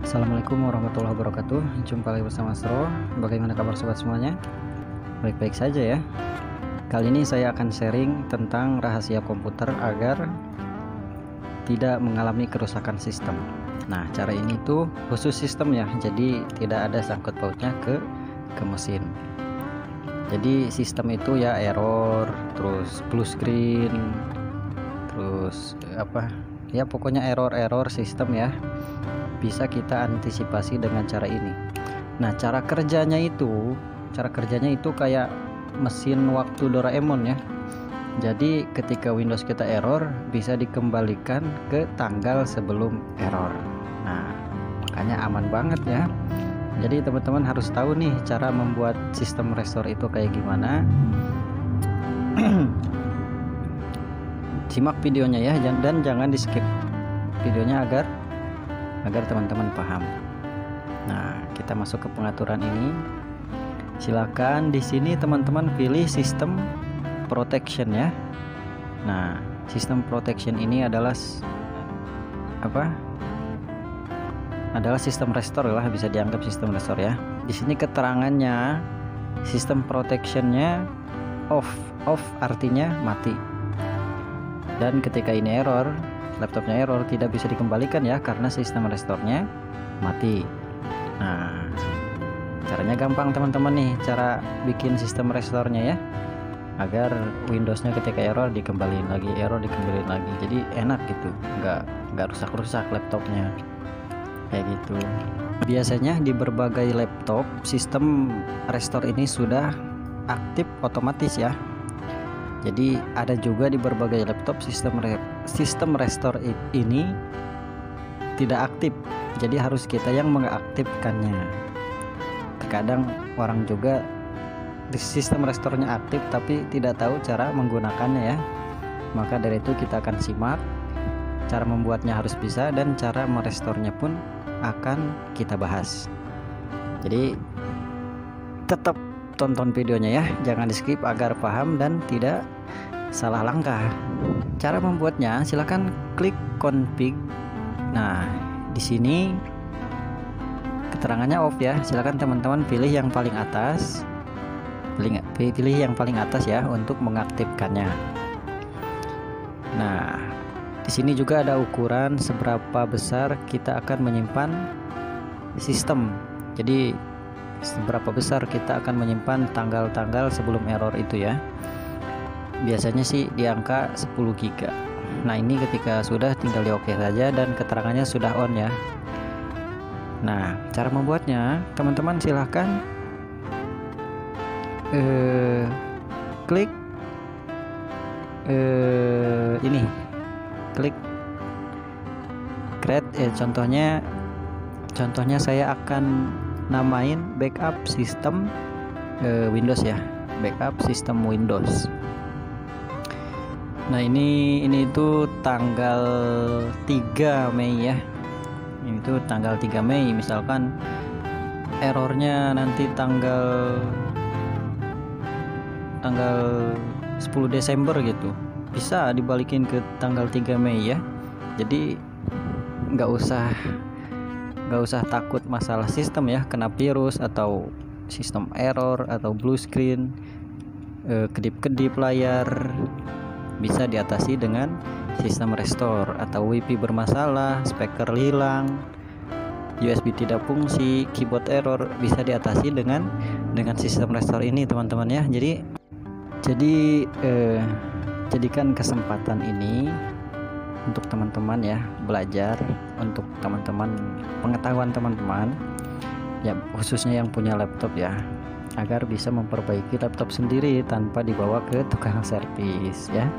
Assalamualaikum warahmatullahi wabarakatuh. Jumpa lagi bersama Sro. Bagaimana kabar sobat semuanya? Baik-baik saja ya. Kali ini saya akan sharing tentang rahasia komputer agar tidak mengalami kerusakan sistem. Nah, cara ini tuh khusus sistem ya. Jadi tidak ada sangkut pautnya ke mesin. Jadi sistem itu ya error, terus blue screen, terus ya pokoknya error sistem ya, bisa kita antisipasi dengan cara ini. Nah, cara kerjanya itu kayak mesin waktu Doraemon ya. Jadi ketika Windows kita error, bisa dikembalikan ke tanggal sebelum error. Nah, makanya aman banget ya. Jadi teman-teman harus tahu nih cara membuat sistem restore itu kayak gimana. Simak videonya ya, dan jangan di skip videonya agar teman-teman paham. Nah, kita masuk ke pengaturan ini. Silakan di sini teman-teman pilih sistem protection ya. Nah, sistem protection ini adalah adalah sistem restore lah, bisa dianggap sistem restore ya. Di sini keterangannya sistem protectionnya off artinya mati. Dan ketika ini error, laptopnya error, tidak bisa dikembalikan ya karena sistem restore-nya mati. Nah, caranya gampang teman-teman nih, cara bikin sistem restore-nya ya, agar Windows-nya ketika error dikembaliin lagi, jadi enak gitu, nggak rusak-rusak laptopnya kayak gitu. Biasanya di berbagai laptop sistem restore ini sudah aktif otomatis ya. Jadi ada juga di berbagai laptop sistem restore ini tidak aktif. Jadi harus kita yang mengaktifkannya. Terkadang orang juga di sistem restore-nya aktif tapi tidak tahu cara menggunakannya ya. Maka dari itu kita akan simak cara membuatnya harus bisa, dan cara merestorenya pun akan kita bahas. Jadi tetap tonton videonya ya, jangan di skip agar paham dan tidak salah langkah. Cara membuatnya silahkan klik config. Nah, di sini keterangannya off ya. Silahkan teman-teman pilih yang paling atas, pilih yang paling atas ya untuk mengaktifkannya. Nah, di sini juga ada ukuran seberapa besar kita akan menyimpan sistem. Jadi seberapa besar kita akan menyimpan tanggal-tanggal sebelum error itu ya. Biasanya sih di angka 10 GB. Nah, ini ketika sudah tinggal di oke saja dan keterangannya sudah on ya. Nah, cara membuatnya teman-teman silahkan klik ini, klik create contohnya saya akan namain backup sistem Windows ya, backup sistem Windows. Nah, ini itu tanggal 3 Mei ya. Ini tuh tanggal 3 Mei, misalkan errornya nanti tanggal 10 Desember gitu, bisa dibalikin ke tanggal 3 Mei ya. Jadi nggak usah takut masalah sistem ya, kena virus atau sistem error atau blue screen, kedip-kedip layar, bisa diatasi dengan sistem restore. Atau WiFi bermasalah, speaker hilang, USB tidak fungsi, keyboard error, bisa diatasi dengan sistem restore ini teman-teman ya. Jadi jadikan kesempatan ini untuk teman-teman ya, belajar, untuk teman-teman, pengetahuan teman-teman ya, khususnya yang punya laptop ya, agar bisa memperbaiki laptop sendiri tanpa dibawa ke tukang servis ya.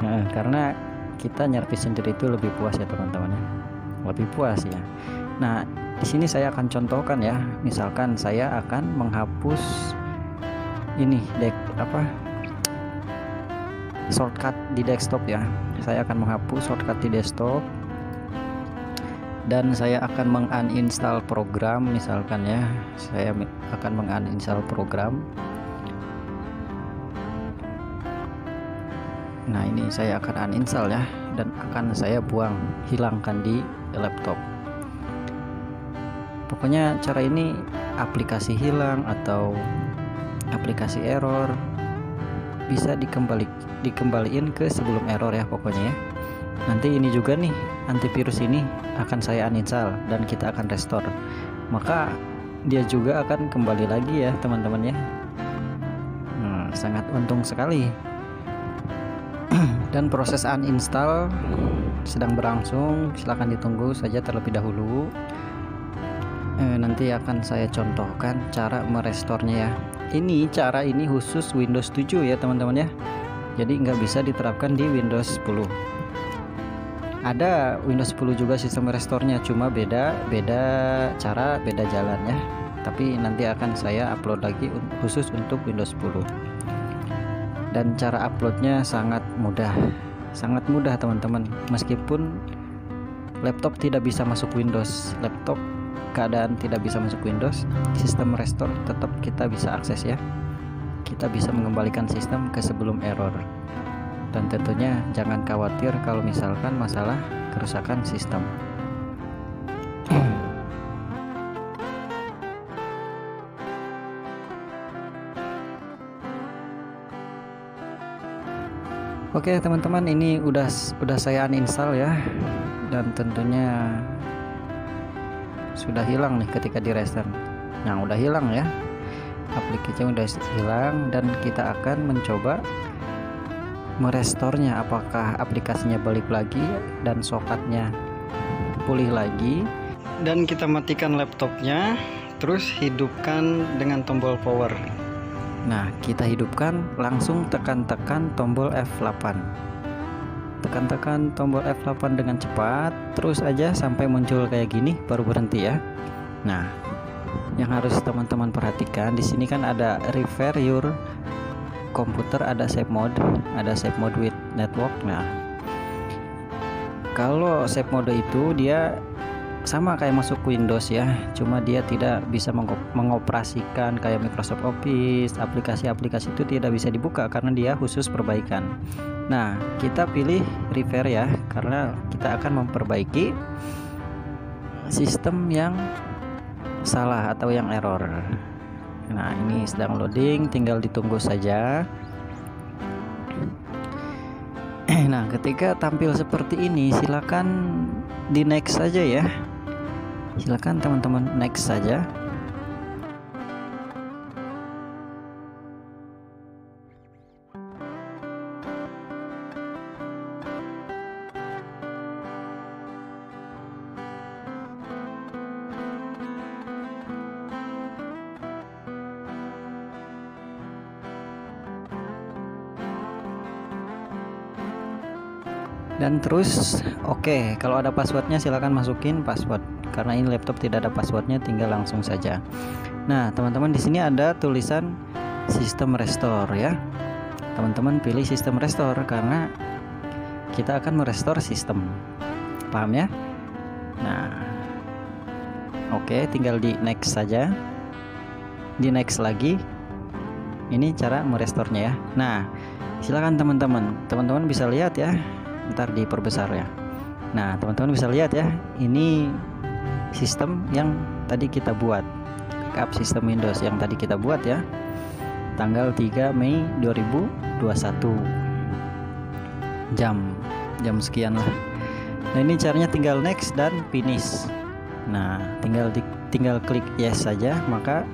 Nah, karena kita nyervis sendiri itu lebih puas ya teman-teman ya, lebih puas ya. Nah, di sini saya akan contohkan ya, misalkan saya akan menghapus ini shortcut di desktop ya. Saya akan menghapus shortcut di desktop dan saya akan menguninstall program, misalkan ya, saya akan menguninstall program. Nah, ini saya akan uninstall ya, dan akan saya hilangkan di laptop. Pokoknya cara ini aplikasi hilang atau aplikasi error bisa dikembaliin ke sebelum error ya pokoknya ya. Nanti ini juga nih, antivirus ini akan saya uninstall dan kita akan restore, maka dia juga akan kembali lagi ya teman-teman ya. Sangat untung sekali. Dan proses uninstall sedang berlangsung, silahkan ditunggu saja terlebih dahulu. Nanti akan saya contohkan cara merestornya ya. Cara ini khusus Windows 7 ya teman-teman ya, jadi nggak bisa diterapkan di Windows 10. Ada Windows 10 juga sistem restornya, cuma beda cara, beda jalan ya. Tapi nanti akan saya upload lagi khusus untuk Windows 10. Dan cara uploadnya sangat mudah teman-teman. Meskipun laptop tidak bisa masuk Windows, keadaan tidak bisa masuk Windows, sistem restore tetap kita bisa akses ya. Kita bisa mengembalikan sistem ke sebelum error. Dan tentunya jangan khawatir kalau misalkan masalah kerusakan sistem. Oke teman-teman, ini udah saya uninstall ya, dan tentunya sudah hilang nih ketika di restart. Nah, udah hilang ya, aplikasinya udah hilang, dan kita akan mencoba merestornya. Apakah aplikasinya balik lagi dan soketnya pulih lagi. Dan kita matikan laptopnya, terus hidupkan dengan tombol power. Nah, kita hidupkan, langsung tekan tombol F8. Tekan tombol F8 dengan cepat, terus aja sampai muncul kayak gini, baru berhenti ya. Nah, yang harus teman-teman perhatikan di sini kan ada repair your computer, ada save mode with network. Nah, kalau save mode itu dia sama kayak masuk Windows ya, cuma dia tidak bisa mengoperasikan kayak Microsoft Office. Aplikasi-aplikasi itu tidak bisa dibuka karena dia khusus perbaikan. Nah, kita pilih repair ya, karena kita akan memperbaiki sistem yang salah atau yang error. Nah, ini sedang loading, tinggal ditunggu saja. Nah, ketika tampil seperti ini, silakan di next saja ya. Silakan teman-teman next saja. Dan terus oke, kalau ada passwordnya silakan masukin password, karena ini laptop tidak ada passwordnya, tinggal langsung saja. Nah teman-teman, di sini ada tulisan sistem restore ya. Teman-teman pilih sistem restore karena kita akan merestore sistem, paham ya? Nah oke, tinggal di next saja, di next lagi. Ini cara merestornya ya. Nah silakan teman-teman bisa lihat ya, ntar diperbesar ya. Nah teman-teman bisa lihat ya, ini sistem yang tadi kita buat, backup sistem Windows yang tadi kita buat ya, tanggal 3 Mei 2021, jam sekian lah. Nah ini caranya tinggal next dan finish. Nah tinggal klik yes saja, maka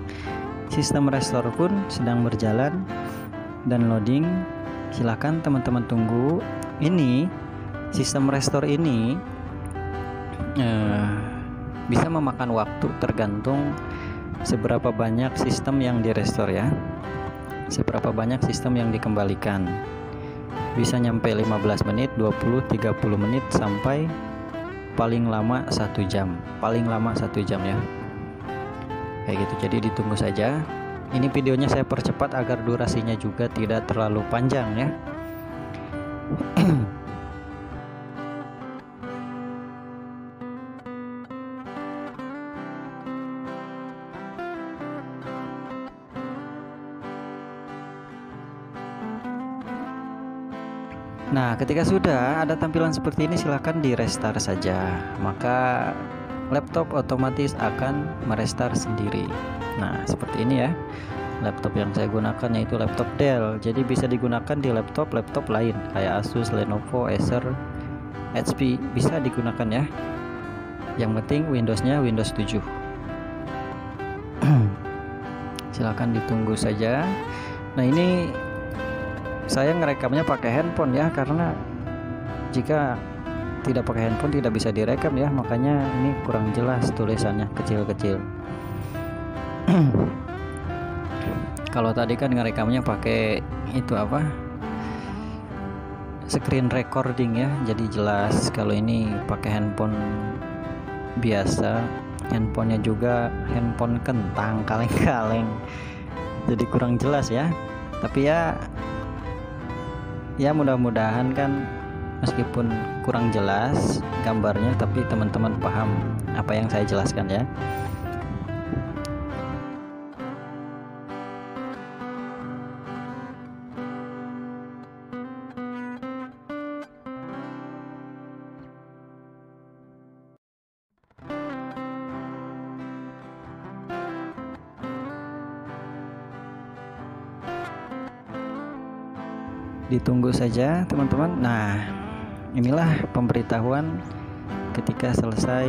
sistem restore pun sedang berjalan dan loading. Silahkan teman-teman tunggu. Ini sistem restore ini bisa memakan waktu tergantung seberapa banyak sistem yang direstore ya, seberapa banyak sistem yang dikembalikan. Bisa nyampe 15 menit, 20, 30 menit, sampai paling lama 1 jam. Paling lama 1 jam ya, kayak gitu. Jadi ditunggu saja. Ini videonya saya percepat agar durasinya juga tidak terlalu panjang ya. Nah ketika sudah ada tampilan seperti ini, silahkan di restart saja, maka laptop otomatis akan merestart sendiri. Nah, seperti ini ya. Laptop yang saya gunakan yaitu laptop Dell. Jadi bisa digunakan di laptop lain kayak Asus, Lenovo, Acer, HP, bisa digunakan ya. Yang penting Windowsnya Windows 7. Silahkan ditunggu saja. Nah, ini saya ngerekamnya pakai handphone ya, karena jika tidak pakai handphone tidak bisa direkam ya, makanya ini kurang jelas tulisannya kecil-kecil. Kalau tadi kan ngerekamnya pakai itu apa, screen recording ya, jadi jelas. Kalau ini pakai handphone biasa, handphonenya juga handphone kentang kaleng-kaleng, jadi kurang jelas ya. Tapi ya mudah-mudahan kan meskipun kurang jelas gambarnya, tapi teman-teman paham apa yang saya jelaskan ya. Ditunggu saja teman-teman. Nah, inilah pemberitahuan ketika selesai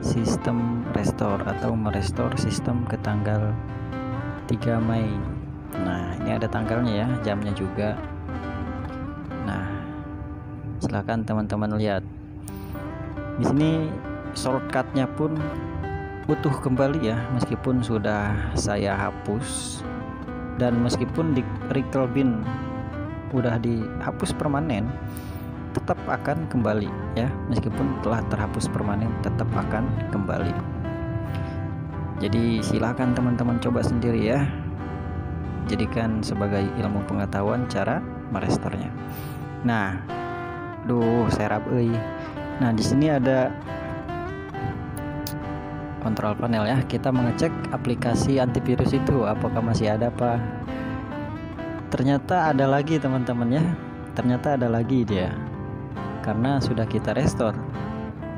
sistem restore atau merestore sistem ke tanggal 3 Mei. Nah, ini ada tanggalnya ya, jamnya juga. Nah, silakan teman-teman lihat. Di sini shortcutnya pun utuh kembali ya, meskipun sudah saya hapus dan meskipun di recall bin udah dihapus permanen, tetap akan kembali ya. Meskipun telah terhapus permanen, tetap akan kembali. Jadi silakan teman-teman coba sendiri ya, jadikan sebagai ilmu pengetahuan cara merestornya. Nah, serap euy. Nah, di sini ada kontrol panel ya. Kita mengecek aplikasi antivirus itu apakah masih ada apa. Ternyata ada lagi teman-teman ya. Ternyata ada lagi dia, karena sudah kita restore.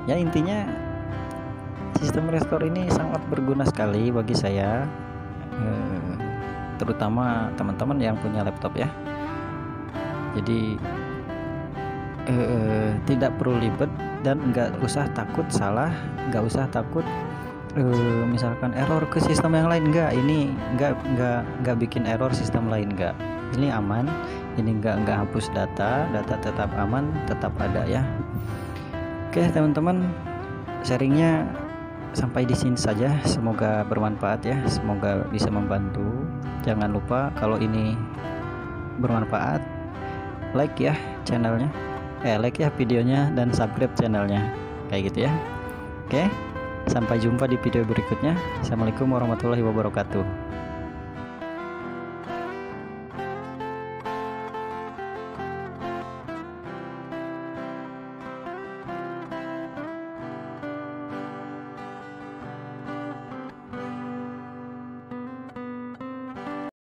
Ya, intinya sistem restore ini sangat berguna sekali bagi saya, terutama teman-teman yang punya laptop ya. Jadi tidak perlu ribet dan nggak usah takut salah, nggak usah takut misalkan error ke sistem yang lain. Enggak, ini nggak bikin error sistem lain, enggak. Ini aman, ini nggak hapus data tetap aman, tetap ada ya. Oke teman-teman, sharingnya sampai di sini saja. Semoga bermanfaat ya, semoga bisa membantu. Jangan lupa kalau ini bermanfaat, like ya channelnya, like ya videonya, dan subscribe channelnya, kayak gitu ya. Oke, sampai jumpa di video berikutnya. Assalamualaikum warahmatullahi wabarakatuh.